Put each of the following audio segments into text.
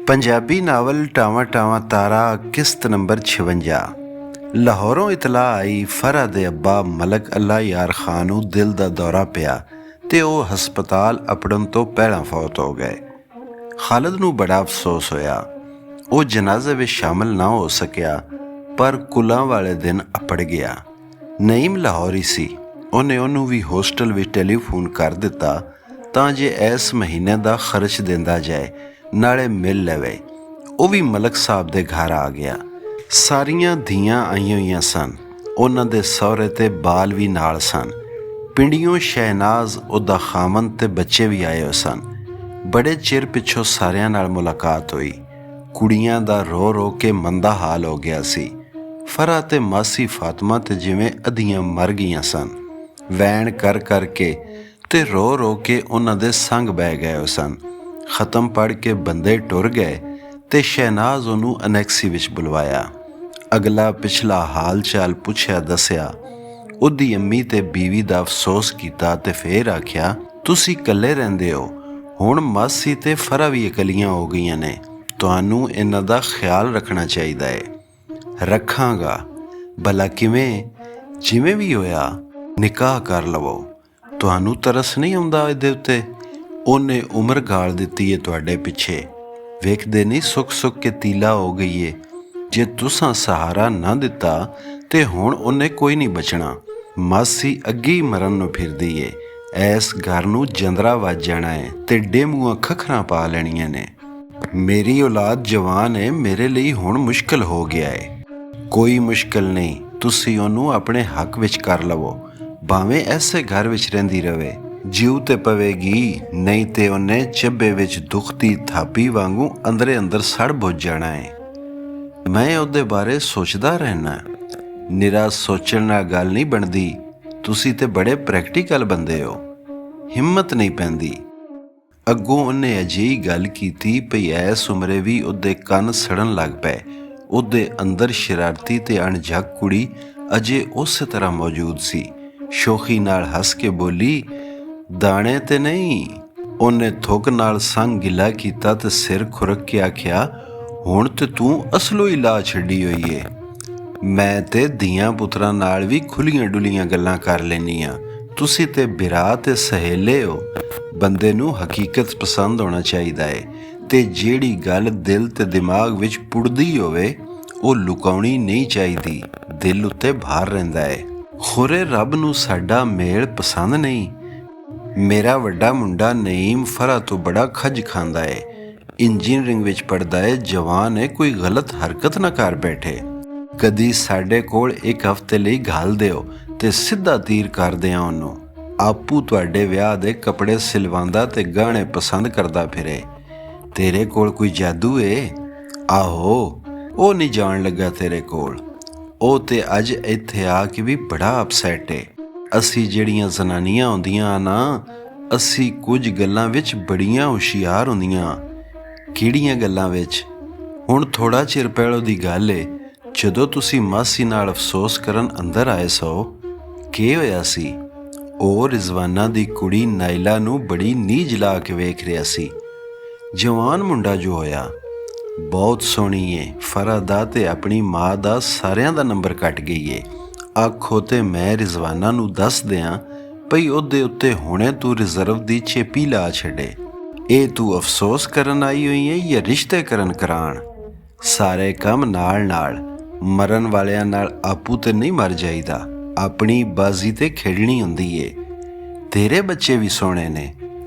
Punjabi novel ਟਾਵਾਂ ਟਾਵਾਂ ਤਾਰਾ ਕਿਸ਼ਤ number 56। ਲਾਹੌਰੋਂ ਇਤਲਾਹ ਆਈ ਫਰਹਾ ਦੇ ਅੱਬਾ ਮਲਕ ਅੱਲਾ ਯਾਰ ਖਾਨ ਨੂੰ ਦਿਲ ਦਾ ਦੌਰਾ ਪਿਆ ਤੇ ਉਹ ਹਸਪਤਾਲ ਅਪੜਨ ਤੋਂ ਪਹਿਲਾਂ ਫੌਤ ਹੋ ਗਏ। ਖਾਲਿਦ ਨੂੰ ਬੜਾ ਅਫਸੋਸ ਹੋਇਆ। ਉਹ ਜਨਾਜ਼ੇ ਵਿੱਚ ਸ਼ਾਮਲ ਨਾ ਹੋ ਸਕਿਆ, ਪਰ ਕੁਲਾਂ ਵਾਲੇ ਦਿਨ ਅਪੜ ਗਿਆ। ਨਈਮ ਲਾਹੌਰੀ ਸੀ। ਉਹਨੂੰ ਵੀ ਹੋਸਟਲ ਵਿੱਚ ਟੈਲੀਫੋਨ ਕਰ ਦਿੱਤਾ ਤਾਂ ਜੇ ਇਸ ਮਹੀਨੇ ਦਾ ਖਰਚ ਦਿੰਦਾ ਜਾਏ, ਨਾਲੇ ਮਿਲ ਲਵੇ। ਉਹ ਵੀ ਮਲਕ ਸਾਹਿਬ ਦੇ ਘਰ ਆ ਗਿਆ। ਸਾਰੀਆਂ ਧੀਆਂ ਆਈਆਂ ਹੋਈਆਂ ਸਨ। ਉਹਨਾਂ ਦੇ ਸਹੁਰੇ ਤੇ ਬਾਲ ਵੀ ਨਾਲ ਸਨ। ਪਿੰਡੀਓਂ ਸ਼ਹਿਨਾਜ਼, ਉਹਦਾ ਖਾਮਨ ਤੇ ਬੱਚੇ ਵੀ ਆਏ ਹੋਏ ਸਨ। ਬੜੇ ਚਿਰ ਪਿੱਛੋਂ ਸਾਰਿਆਂ ਨਾਲ ਮੁਲਾਕਾਤ ਹੋਈ। ਕੁੜੀਆਂ ਦਾ ਰੋ ਰੋ ਕੇ ਮੰਦਾ ਹਾਲ ਹੋ ਗਿਆ ਸੀ। ਫਰਹਾ ਤੇ ਮਾਸੀ ਫਾਤਮਾ ਤੇ ਜਿਵੇਂ ਅੱਧੀਆਂ ਮਰ ਗਈਆਂ ਸਨ। ਵੈਣ ਕਰ ਕਰਕੇ ਤੇ ਰੋ ਰੋ ਕੇ ਉਹਨਾਂ ਦੇ ਸੰਗ ਬਹਿ ਗਏ ਹੋ ਸਨ। ਖ਼ਤਮ ਪੜ੍ਹ ਕੇ ਬੰਦੇ ਟੁਰ ਗਏ ਤੇ ਸ਼ਹਿਨਾਜ਼ ਉਹਨੂੰ ਅਨੈਕਸੀ ਵਿੱਚ ਬੁਲਵਾਇਆ। ਅਗਲਾ ਪਿਛਲਾ ਹਾਲ ਚਾਲ ਪੁੱਛਿਆ, ਦੱਸਿਆ। ਉਹਦੀ ਅੰਮੀ ਤੇ ਬੀਵੀ ਦਾ ਅਫਸੋਸ ਕੀਤਾ ਤੇ ਫੇਰ ਆਖਿਆ, ਤੁਸੀਂ ਇਕੱਲੇ ਰਹਿੰਦੇ ਹੋ। ਹੁਣ ਮਾਸੀ ਤੇ ਫਰਹਾ ਵੀ ਇਕੱਲੀਆਂ ਹੋ ਗਈਆਂ ਨੇ। ਤੁਹਾਨੂੰ ਇਹਨਾਂ ਦਾ ਖਿਆਲ ਰੱਖਣਾ ਚਾਹੀਦਾ ਹੈ। ਰੱਖਾਂਗਾ। ਭਲਾ ਕਿਵੇਂ? ਜਿਵੇਂ ਵੀ ਹੋਇਆ ਨਿਕਾਹ ਕਰ ਲਵੋ। ਤੁਹਾਨੂੰ ਤਰਸ ਨਹੀਂ ਆਉਂਦਾ ਇਹਦੇ ਉੱਤੇ? ਉਹਨੇ ਉਮਰ ਗਾਲ ਦਿੱਤੀ ਏ ਤੁਹਾਡੇ ਪਿੱਛੇ। ਵੇਖਦੇ ਨਹੀਂ ਸੁੱਕ ਸੁੱਕ ਕੇ ਤੀਲਾ ਹੋ ਗਈ ਏ। ਜੇ ਤੁਸਾਂ ਸਹਾਰਾ ਨਾ ਦਿੱਤਾ ਤੇ ਹੁਣ ਉਹਨੇ ਕੋਈ ਨਹੀਂ ਬਚਣਾ। ਮਾਸੀ ਅੱਗੇ ਹੀ ਮਰਨ ਨੂੰ ਫਿਰਦੀ ਏ। ਇਸ ਘਰ ਨੂੰ ਜੰਦਰਾ ਵੱਜ ਜਾਣਾ ਹੈ ਤੇ ਡੇਮੂਆਂ ਖਖਰਾਂ ਪਾ ਲੈਣੀਆਂ ਨੇ। ਮੇਰੀ ਔਲਾਦ ਜਵਾਨ ਹੈ। ਮੇਰੇ ਲਈ ਹੁਣ ਮੁਸ਼ਕਿਲ ਹੋ ਗਿਆ ਏ। ਕੋਈ ਮੁਸ਼ਕਿਲ ਨਹੀਂ, ਤੁਸੀਂ ਉਹਨੂੰ ਆਪਣੇ ਹੱਕ ਵਿੱਚ ਕਰ ਲਵੋ। ਭਾਵੇਂ ਐਸੇ ਘਰ ਵਿੱਚ ਰਹਿੰਦੀ ਰਵੇ। ਜਿਉ ਤੇ ਪਵੇਗੀ, ਨਹੀਂ ਤੇ ਉਹਨੇ ਚੱਬੇ ਵਿੱਚ ਦੁਖਦੀ ਥਾਪੀ ਵਾਂਗੂ ਅੰਦਰੇ ਅੰਦਰ ਸੜ ਬੁੱਝ ਜਾਣਾ ਹੈ। ਮੈਂ ਉਹਦੇ ਬਾਰੇ ਸੋਚਦਾ ਰਹਿਣਾ। ਨਿਰਾ ਸੋਚਣ ਨਾਲ ਗੱਲ ਨਹੀਂ ਬਣਦੀ। ਤੁਸੀਂ ਤੇ ਬੜੇ ਪ੍ਰੈਕਟੀਕਲ ਬੰਦੇ ਹੋ। ਹਿੰਮਤ ਨਹੀਂ ਪੈਂਦੀ। ਅੱਗੋਂ ਉਹਨੇ ਅਜਿਹੀ ਗੱਲ ਕੀਤੀ ਪਈ ਐਸ ਉਮਰੇ ਵੀ ਉਹਦੇ ਕੰਨ ਸੜਨ ਲੱਗ ਪਏ। ਉਹਦੇ ਅੰਦਰ ਸ਼ਰਾਰਤੀ ਤੇ ਅਣਝੱਕ ਕੁੜੀ ਅਜੇ ਉਸੇ ਤਰ੍ਹਾਂ ਮੌਜੂਦ ਸੀ। ਸ਼ੋਖੀ ਨਾਲ ਹੱਸ ਕੇ ਬੋਲੀ, ਦਾਣੇ ਤੇ ਨਹੀਂ। ਉਹਨੇ ਥੁੱਕ ਨਾਲ ਸੰਗ ਗਿੱਲਾ ਕੀਤਾ ਤੇ ਸਿਰ ਖੁਰਕ ਕੇ ਆਖਿਆ, ਹੁਣ ਤੇ ਤੂੰ ਅਸਲੋਂ ਹੀ ਲਾ ਛੱਡੀ ਹੋਈ ਏ। ਮੈਂ ਤੇ ਧੀਆਂ ਪੁੱਤਰਾਂ ਨਾਲ ਵੀ ਖੁੱਲੀਆਂ ਡੁੱਲੀਆਂ ਗੱਲਾਂ ਕਰ ਲੈਂਦੀ ਹਾਂ। ਤੁਸੀਂ ਤੇ ਬਿਰਾ ਤੇ ਸਹੇਲੇ ਹੋ। ਬੰਦੇ ਨੂੰ ਹਕੀਕਤ ਪਸੰਦ ਹੋਣਾ ਚਾਹੀਦਾ ਏ ਤੇ ਜਿਹੜੀ ਗੱਲ ਦਿਲ ਤੇ ਦਿਮਾਗ ਵਿੱਚ ਪੁੜਦੀ ਹੋਵੇ ਉਹ ਲੁਕਾਉਣੀ ਨਹੀਂ ਚਾਹੀਦੀ। ਦਿਲ ਉੱਤੇ ਭਾਰ ਰਹਿੰਦਾ ਏ। ਖੁਰੇ ਰੱਬ ਨੂੰ ਸਾਡਾ ਮੇਲ ਪਸੰਦ ਨਹੀਂ। ਮੇਰਾ ਵੱਡਾ ਮੁੰਡਾ ਨਈਮ ਫਰਹਾ ਤੋਂ ਬੜਾ ਖੱਜ ਖਾਂਦਾ ਏ। ਇੰਜੀਨੀਅਰਿੰਗ ਵਿੱਚ ਪੜ੍ਹਦਾ ਏ। ਜਵਾਨ ਏ, ਕੋਈ ਗਲਤ ਹਰਕਤ ਨਾ ਕਰ ਬੈਠੇ। ਕਦੀ ਸਾਡੇ ਕੋਲ ਇੱਕ ਹਫ਼ਤੇ ਲਈ ਘੱਲ ਦਿਓ ਤੇ ਸਿੱਧਾ ਤੀਰ ਕਰਦੇ ਆ ਉਹਨੂੰ। ਆਪੂ ਤੁਹਾਡੇ ਵਿਆਹ ਦੇ ਕੱਪੜੇ ਸਿਲਵਾਉਂਦਾ ਤੇ ਗਹਿਣੇ ਪਸੰਦ ਕਰਦਾ ਫਿਰੇ। ਤੇਰੇ ਕੋਲ ਕੋਈ ਜਾਦੂ ਏ? ਆਹੋ, ਉਹ ਨਹੀਂ ਜਾਣ ਲੱਗਾ ਤੇਰੇ ਕੋਲ। ਉਹ ਤੇ ਅੱਜ ਇੱਥੇ ਆ ਕੇ ਵੀ ਬੜਾ ਅਪਸੈਟ ਏ। ਅਸੀਂ ਜਿਹੜੀਆਂ ਜ਼ਨਾਨੀਆਂ ਹੁੰਦੀਆਂ ਨਾ, ਅਸੀਂ ਕੁਝ ਗੱਲਾਂ ਵਿੱਚ ਬੜੀਆਂ ਹੁਸ਼ਿਆਰ ਹੁੰਦੀਆਂ। ਕਿਹੜੀਆਂ ਗੱਲਾਂ ਵਿੱਚ? ਹੁਣ ਥੋੜ੍ਹਾ ਚਿਰ ਪਹਿਲੋਂ ਦੀ ਗੱਲ ਏ, ਜਦੋਂ ਤੁਸੀਂ ਮਾਸੀ ਨਾਲ ਅਫਸੋਸ ਕਰਨ ਅੰਦਰ ਆਏ ਸੋ। ਕੀ ਹੋਇਆ ਸੀ? ਉਹ ਰਿਜ਼ਵਾਨਾ ਦੀ ਕੁੜੀ ਨਾਇਲਾ ਨੂੰ ਬੜੀ ਨੀਝ ਲਾ ਕੇ ਵੇਖ ਰਿਹਾ ਸੀ। ਜਵਾਨ ਮੁੰਡਾ ਜੋ ਹੋਇਆ, ਬਹੁਤ ਸੋਹਣੀ ਏ। ਫਰਹਾ ਦਾ ਤੇ ਆਪਣੀ ਮਾਂ ਦਾ ਸਾਰਿਆਂ ਦਾ ਨੰਬਰ ਕੱਟ ਗਈ ਏ। ਆਖੋ ਤੇ ਮੈਂ ਰਿਜ਼ਵਾਨਾ ਨੂੰ ਦੱਸ ਦਿਆਂ ਭਈ ਉਹਦੇ ਉੱਤੇ ਹੁਣੇ ਤੂੰ ਰਿਜ਼ਰਵ ਦੀ ਚੇਪੀ ਲਾ ਛੱਡੇ। ਇਹ ਤੂੰ ਅਫਸੋਸ ਕਰਨ ਆਈ ਹੋਈ ਹੈ ਜਾਂ ਰਿਸ਼ਤੇ ਕਰਾਉਣ? ਸਾਰੇ ਕੰਮ ਨਾਲ ਨਾਲ। ਮਰਨ ਵਾਲਿਆਂ ਨਾਲ ਆਪੂ ਤੇ ਨਹੀਂ ਮਰ ਜਾਈਦਾ। ਆਪਣੀ ਬਾਜ਼ੀ ਤੇ ਖੇਡਣੀ ਹੁੰਦੀ ਏ। ਤੇਰੇ ਬੱਚੇ ਵੀ ਸੋਹਣੇ ਨੇ,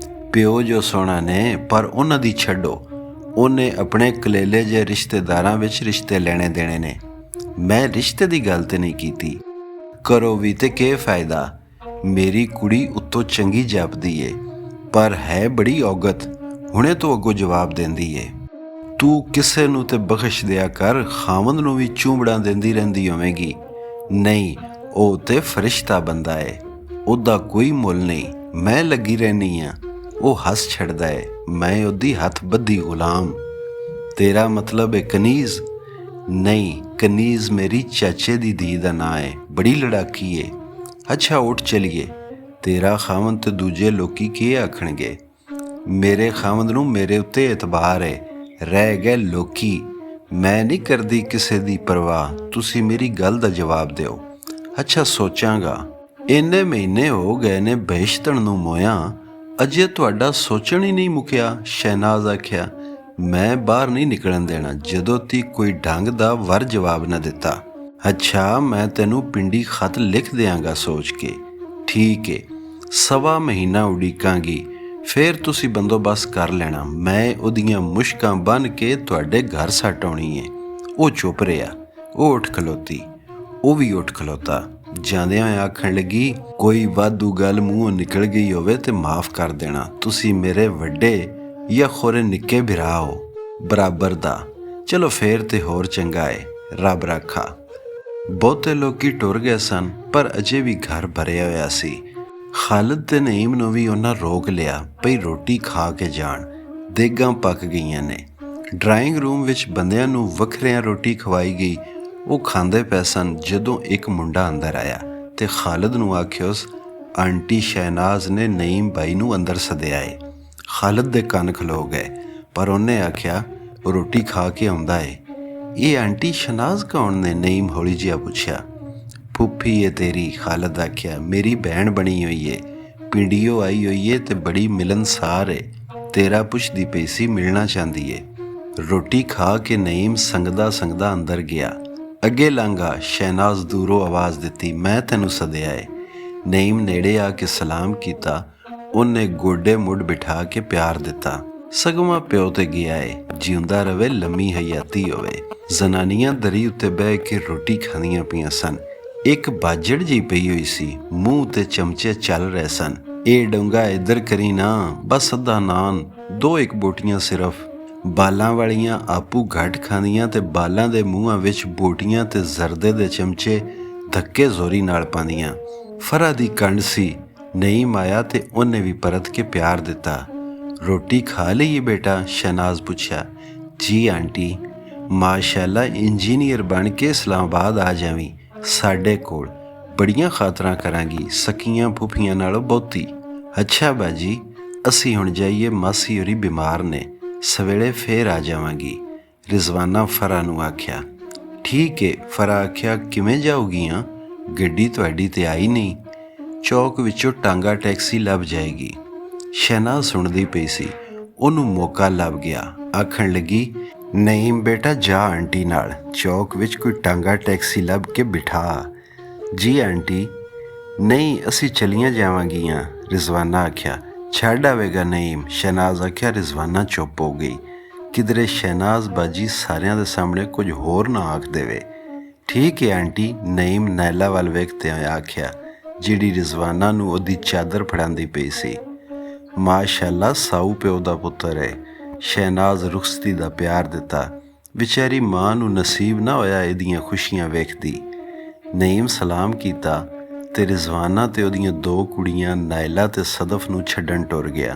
ਪਿਓ ਜੋ ਸੋਹਣਾ ਨੇ, ਪਰ ਉਹਨਾਂ ਦੀ ਛੱਡੋ। ਉਹਨੇ ਆਪਣੇ ਕਲੇਲੇ ਜਿਹੇ ਰਿਸ਼ਤੇਦਾਰਾਂ ਵਿੱਚ ਰਿਸ਼ਤੇ ਲੈਣੇ ਦੇਣੇ ਨੇ। ਮੈਂ ਰਿਸ਼ਤੇ ਦੀ ਗੱਲ ਤੇ ਨਹੀਂ ਕੀਤੀ। ਕਰੋ ਵੀ ਤੇ ਕੀ ਫਾਇਦਾ? ਮੇਰੀ ਕੁੜੀ ਉੱਤੋਂ ਚੰਗੀ ਜਾਪਦੀ ਏ, ਪਰ ਹੈ ਬੜੀ ਔਗਤ। ਹੁਣੇ ਤੋਂ ਅੱਗੋਂ ਜਵਾਬ ਦਿੰਦੀ ਏ। ਤੂੰ ਕਿਸੇ ਨੂੰ ਤੇ ਬਖਸ਼ ਦਿਆ ਕਰ, ਖਾਵੰਦ ਨੂੰ ਵੀ ਚੂੰਬੜਾਂ ਦਿੰਦੀ ਰਹਿੰਦੀ ਹੋਵੇਗੀ। ਨਹੀਂ, ਉਹ ਤੇ ਫਰਿਸ਼ਤਾ ਬੰਦਾ ਏ। ਉਹਦਾ ਕੋਈ ਮੁੱਲ ਨਹੀਂ। ਮੈਂ ਲੱਗੀ ਰਹਿੰਦੀ ਹਾਂ। ਉਹ ਹੱਸ ਛੱਡਦਾ ਏ। ਮੈਂ ਉਹਦੀ ਹੱਥ ਬੱਧੀ ਗੁਲਾਮ। ਤੇਰਾ ਮਤਲਬ ਏ ਕਨੀਜ਼? ਨਹੀਂ, ਕਨੀਜ਼ ਮੇਰੀ ਚਾਚੇ ਦੀ ਧੀ ਦਾ ਨਾਂ ਏ। ਬੜੀ ਲੜਾਕੀ ਏ। ਅੱਛਾ ਉੱਠ ਚਲੀਏ। ਤੇਰਾ ਖਾਵੰਦ ਤੇ ਦੂਜੇ ਲੋਕੀ ਕੀ ਆਖਣਗੇ? ਮੇਰੇ ਖਾਵੰਦ ਨੂੰ ਮੇਰੇ ਉੱਤੇ ਇਤਬਾਰ ਏ। ਰਹਿ ਗਏ ਲੋਕੀ। ਮੈਂ ਨਹੀਂ ਕਰਦੀ ਕਿਸੇ ਦੀ ਪਰਵਾਹ, ਤੁਸੀਂ ਮੇਰੀ ਗੱਲ ਦਾ ਜਵਾਬ ਦਿਓ। ਅੱਛਾ ਸੋਚਾਂਗਾ। ਇੰਨੇ ਮਹੀਨੇ ਹੋ ਗਏ ਨੇ ਬਹਿਸ਼ਤਣ ਨੂੰ ਮੋਇਆਂ, ਅਜੇ ਤੁਹਾਡਾ ਸੋਚਣ ਹੀ ਨਹੀਂ ਮੁੱਕਿਆ। ਸ਼ਹਿਨਾਜ਼ ਆਖਿਆ, ਮੈਂ ਬਾਹਰ ਨਹੀਂ ਨਿਕਲਣ ਦੇਣਾ ਜਦੋਂ ਤੀ ਕੋਈ ਢੰਗ ਦਾ ਵਰ ਜਵਾਬ ਨਾ ਦਿੱਤਾ। ਅੱਛਾ ਮੈਂ ਤੈਨੂੰ ਪਿੰਡੀ ਖਤ ਲਿਖ ਦਿਆਂਗਾ ਸੋਚ ਕੇ। ਠੀਕ ਏ, 1.25 ਮਹੀਨਾ ਉਡੀਕਾਂਗੀ, ਫਿਰ ਤੁਸੀਂ ਬੰਦੋਬਸਤ ਕਰ ਲੈਣਾ। ਮੈਂ ਉਹਦੀਆਂ ਮੁਸ਼ਕਾਂ ਬੰਨ੍ਹ ਕੇ ਤੁਹਾਡੇ ਘਰ ਸੱਟ ਆਉਣੀ ਏ। ਉਹ ਚੁੱਪ ਰਿਹਾ। ਉਹ ਉੱਠ ਖਲੋਤੀ, ਉਹ ਵੀ ਉੱਠ ਖਲੋਤਾ। ਜਾਂਦਿਆਂ ਹੋਇਆ ਆਖਣ ਲੱਗੀ, ਕੋਈ ਵਾਧੂ ਗੱਲ ਮੂੰਹੋਂ ਨਿਕਲ ਗਈ ਹੋਵੇ ਤੇ ਮਾਫ਼ ਕਰ ਦੇਣਾ। ਤੁਸੀਂ ਮੇਰੇ ਵੱਡੇ ਜਾਂ ਖੋਰੇ ਨਿੱਕੇ ਭਰਾ ਹੋ, ਬਰਾਬਰ ਦਾ। ਚਲੋ ਫੇਰ ਤੇ ਹੋਰ ਚੰਗਾ ਏ, ਰੱਬ ਰਾਖਾ। ਬਹੁਤੇ ਲੋਕੀ ਟੁਰ ਗਏ ਸਨ, ਪਰ ਅਜੇ ਵੀ ਘਰ ਭਰਿਆ ਹੋਇਆ ਸੀ। ਖਾਲਿਦ ਤੇ ਨਈਮ ਨੂੰ ਵੀ ਉਹਨਾਂ ਰੋਕ ਲਿਆ ਭਈ ਰੋਟੀ ਖਾ ਕੇ ਜਾਣ, ਦੇਗਾਂ ਪੱਕ ਗਈਆਂ ਨੇ। ਡਰਾਇੰਗ ਰੂਮ ਵਿੱਚ ਬੰਦਿਆਂ ਨੂੰ ਵੱਖਰਿਆਂ ਰੋਟੀ ਖਵਾਈ ਗਈ। ਉਹ ਖਾਂਦੇ ਪਏ ਸਨ ਜਦੋਂ ਇੱਕ ਮੁੰਡਾ ਅੰਦਰ ਆਇਆ ਤੇ ਖਾਲਿਦ ਨੂੰ ਆਖਿਓਸ, ਆਂਟੀ ਸ਼ਹਿਨਾਜ਼ ਨੇ ਨਈਮ ਬਾਈ ਨੂੰ ਅੰਦਰ ਸੱਦਿਆ ਏ। ਖਾਲਿਦ ਦੇ ਕੰਨ ਖਲੋ ਗਏ, ਪਰ ਉਹਨੇ ਆਖਿਆ, ਰੋਟੀ ਖਾ ਕੇ ਆਉਂਦਾ ਏ। ਇਹ ਆਂਟੀ ਸ਼ਹਿਨਾਜ਼ ਕੌਣ ਨੇ? ਨਈਮ ਹੌਲੀ ਜਿਹਾ ਪੁੱਛਿਆ। ਫੁੱਫੀ ਏ ਤੇਰੀ, ਖਾਲਿਦ ਆਖਿਆ, ਮੇਰੀ ਭੈਣ ਬਣੀ ਹੋਈ ਏ, ਪਿੰਡੀਓ ਆਈ ਹੋਈ ਏ ਤੇ ਬੜੀ ਮਿਲਨਸਾਰ ਏ। ਤੇਰਾ ਪੁੱਛਦੀ ਪਈ ਸੀ, ਮਿਲਣਾ ਚਾਹੁੰਦੀ ਏ। ਰੋਟੀ ਖਾ ਕੇ ਨਈਮ ਸੰਗਦਾ ਸੰਗਦਾ ਅੰਦਰ ਗਿਆ। ਅੱਗੇ ਲੰਘਾ। ਸ਼ਹਿਨਾਜ਼ ਦੂਰੋਂ ਆਵਾਜ਼ ਦਿੱਤੀ, ਮੈਂ ਤੈਨੂੰ ਸੱਦਿਆ ਏ। ਨਈਮ ਨੇੜੇ ਆ ਕੇ ਸਲਾਮ ਕੀਤਾ। ਉਹਨੇ ਗੋਡੇ ਮੁੱਢ ਬਿਠਾ ਕੇ ਪਿਆਰ ਦਿੱਤਾ। ਸਗੋਂ ਪਿਓ ਤੇ ਗਿਆ ਏ, ਜਿਉਂਦਾ ਰਵੇ, ਲੰਮੀ ਹਯਾਤੀ ਹੋਵੇ। ਜ਼ਨਾਨੀਆਂ ਦਰੀ ਉੱਤੇ ਬਹਿ ਕੇ ਰੋਟੀ ਖਾਂਦੀਆਂ ਪਈਆਂ ਸਨ। ਇੱਕ ਬਾਜੜ ਜਿਹੀ ਪਈ ਹੋਈ ਸੀ, ਮੂੰਹ ਤੇ ਚਮਚੇ ਚੱਲ ਰਹੇ ਸਨ। ਇਹ ਡੂੰਘਾ ਇੱਧਰ ਕਰੀ ਨਾ, ਬਸ ਅੱਧਾ ਨਾਨ, 2-1 ਬੋਟੀਆਂ ਸਿਰਫ। ਬਾਲਾਂ ਵਾਲੀਆਂ ਆਪੂ ਘੱਟ ਖਾਂਦੀਆਂ ਤੇ ਬਾਲਾਂ ਦੇ ਮੂੰਹਾਂ ਵਿੱਚ ਬੋਟੀਆਂ ਤੇ ਜ਼ਰਦੇ ਦੇ ਚਮਚੇ ਧੱਕੇ ਜ਼ੋਰੀ ਨਾਲ ਪਾਉਂਦੀਆਂ। ਫਰਾ ਦੀ ਕੰਡ ਸੀ। ਨਈਮ ਆਇਆ ਤੇ ਉਹਨੇ ਵੀ ਪਰਤ ਕੇ ਪਿਆਰ ਦਿੱਤਾ। ਰੋਟੀ ਖਾ ਲਈਏ ਬੇਟਾ? ਸ਼ਹਿਨਾਜ਼ ਪੁੱਛਿਆ। ਜੀ ਆਂਟੀ। ਮਾਸ਼ਾਅੱਲਾ, ਇੰਜੀਨੀਅਰ ਬਣ ਕੇ ਇਸਲਾਮਾਬਾਦ ਆ ਜਾਵੀਂ ਸਾਡੇ ਕੋਲ, ਬੜੀਆਂ ਖਾਤਰਾਂ ਕਰਾਂਗੀ, ਸਕੀਆਂ ਫੁੱਫੀਆਂ ਨਾਲੋਂ ਬਹੁਤੀ। ਅੱਛਾ ਬਾਜੀ, ਅਸੀਂ ਹੁਣ ਜਾਈਏ, ਮਾਸੀ ਹੋਰੀ ਬਿਮਾਰ ਨੇ, ਸਵੇਲੇ ਫੇਰ ਆ ਜਾਵਾਂਗੀ। ਰਿਜ਼ਵਾਨਾ ਫਰਾ ਨੂੰ ਆਖਿਆ। ਠੀਕ ਏ। ਫਰਾ ਆਖਿਆ, ਕਿਵੇਂ ਜਾਊਗੀਆਂ? ਗੱਡੀ ਤੁਹਾਡੀ ਤੇ ਆਈ ਨਹੀਂ। ਚੌਕ ਵਿੱਚੋਂ ਟਾਂਗਾ ਟੈਕਸੀ ਲੱਭ ਜਾਏਗੀ। ਸ਼ਹਿਨਾਜ਼ ਸੁਣਦੀ ਪਈ ਸੀ। ਉਹਨੂੰ ਮੌਕਾ ਲੱਭ ਗਿਆ। ਆਖਣ ਲੱਗੀ, ਨਈਮ ਬੇਟਾ ਜਾ ਆਂਟੀ ਨਾਲ, ਚੌਕ ਵਿੱਚ ਕੋਈ ਟਾਂਗਾ ਟੈਕਸੀ ਲੱਭ ਕੇ ਬਿਠਾ। ਜੀ ਆਂਟੀ। ਨਹੀਂ, ਅਸੀਂ ਚਲੀਆਂ ਜਾਵਾਂਗੀਆਂ, ਰਿਜ਼ਵਾਨਾ ਆਖਿਆ। ਛੱਡ ਆਵੇਗਾ ਨਈਮ, ਸ਼ਹਿਨਾਜ਼ ਆਖਿਆ। ਰਿਜ਼ਵਾਨਾ ਚੁੱਪ ਹੋ ਗਈ। ਕਿਧਰੇ ਸ਼ਹਿਨਾਜ਼ ਬਾਜੀ ਸਾਰਿਆਂ ਦੇ ਸਾਹਮਣੇ ਕੁਝ ਹੋਰ ਨਾ ਆਖ ਦੇਵੇ। ਠੀਕ ਹੈ ਆਂਟੀ, ਨਈਮ ਨਾਇਲਾ ਵੱਲ ਵੇਖਦੇ ਹੋਇਆ ਆਖਿਆ, ਜਿਹੜੀ ਰਿਜ਼ਵਾਨਾ ਨੂੰ ਉਹਦੀ ਚਾਦਰ ਫੜਾਉਂਦੀ ਪਈ ਸੀ। ਮਾਸ਼ਾਅੱਲਾ, ਸਾਊ ਪਿਓ ਦਾ ਪੁੱਤਰ ਹੈ। ਸ਼ਹਿਨਾਜ਼ ਰੁਖਸਤੀ ਦਾ ਪਿਆਰ ਦਿੱਤਾ। ਵਿਚਾਰੀ ਮਾਂ ਨੂੰ ਨਸੀਬ ਨਾ ਹੋਇਆ ਇਹਦੀਆਂ ਖੁਸ਼ੀਆਂ ਵੇਖਦੀ। ਨਈਮ ਸਲਾਮ ਕੀਤਾ ਤੇ ਰਿਜ਼ਵਾਨਾ ਤੇ ਉਹਦੀਆਂ 2 ਕੁੜੀਆਂ ਨਾਇਲਾ ਤੇ ਸਦਫ ਨੂੰ ਛੱਡਣ ਟੁਰ ਗਿਆ।